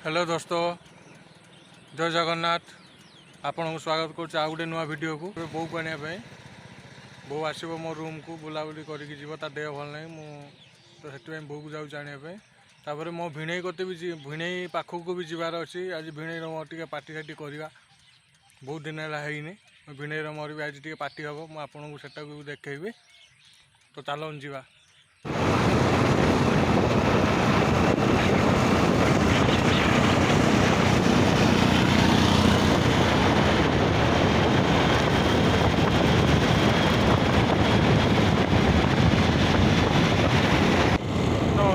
Hello दोस्तों, जय जगन्नाथ। आपन को स्वागत कर गोटे नुआ वीडियो को। बो को आने बो आसो मो रूम को बुलाबुली करके जीव ता देह भल ना तो से बो को जापर मो भिणई कते भी भिणई पाखक को भी जीवार अच्छी। आज भिणई मोर टे पार्टी साटी करवा बहुत दिन है भिणई मोर भी आज टे पार्टी हम मुझे आपको सेटा को देखी। तो चलो जीवा।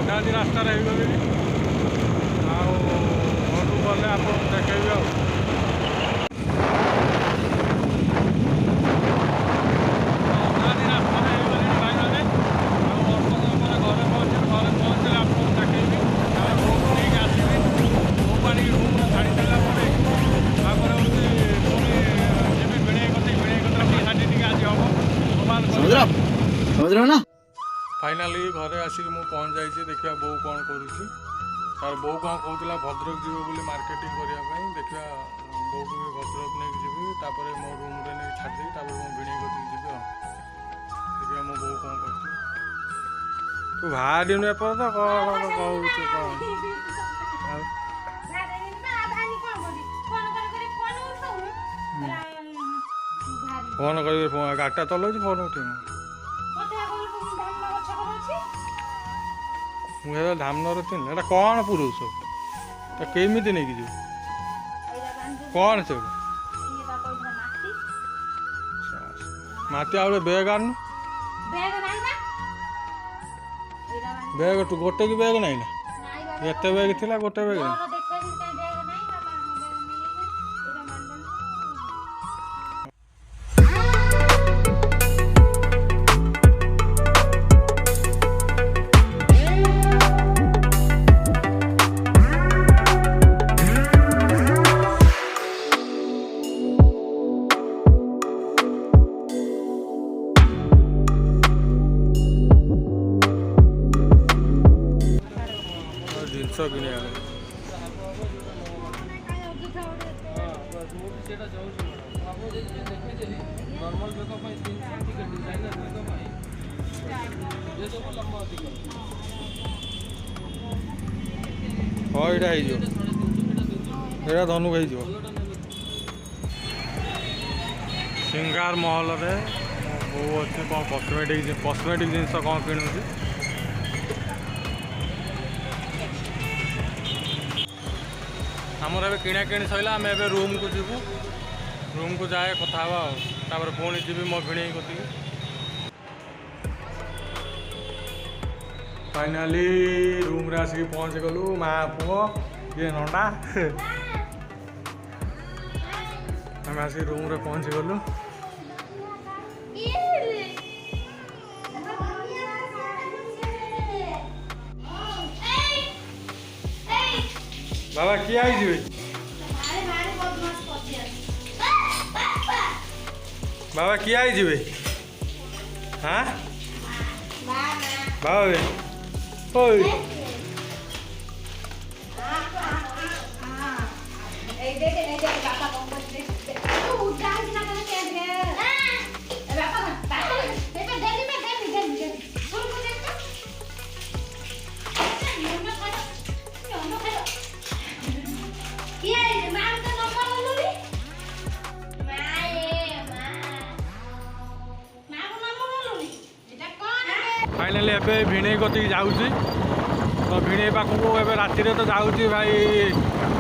गाँधी रास्ता गली घर गले आप देखेबी। फाइनाली घरे आसिक मु पहुँच जाइए। देखा बो कौन करुँची तार बो कौन कहला भद्रक जीव बोली मार्केटिंग करने। देखा बो को भी भद्रक नहीं जी तापर मो रूम रे नहीं छाड़ी मो भिणई कति जी। देखा मो बो कौन कर तू भारी नुए पर तो फोन कर गाटा चलाऊँ फोन उठे मुझे धामनर थी ना कौन पुरुष केमी नहीं कि कौन से माटी आ बैग आन बैग तू गोटे की बैग नहीं ना एत बैग थी गोटे बैग नहीं। हाँ यहाँ धनु हो सिंगार महल बो अच्छे कौन कस्मेटिक जिनस कौन किणुची। आमर ए किणा किणी सैला आम ए रूम को जीवु। रूम को जाए कथा तापर पुणी जी मो भिणई कति। फाइनाली रूम रे आसिक पहुँच गलु माँ पुओ ये नंडा आम आसिक रूम रे पहुँच गलु। बाबा किए आई बाबा किए आई हाँ बाबा ओए फाइनाली एबे भिणई कति जाऊँगी। तो भिणई पाखक ए राति तो जाऊँगी भाई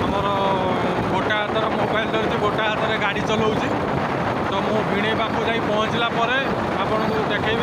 आमर गोटे हाथ मोबाइल धरी गोटे हाथ गाड़ी चलाऊँगी। तो मु भिणई पाखक जा पहुँचला आपको देखी।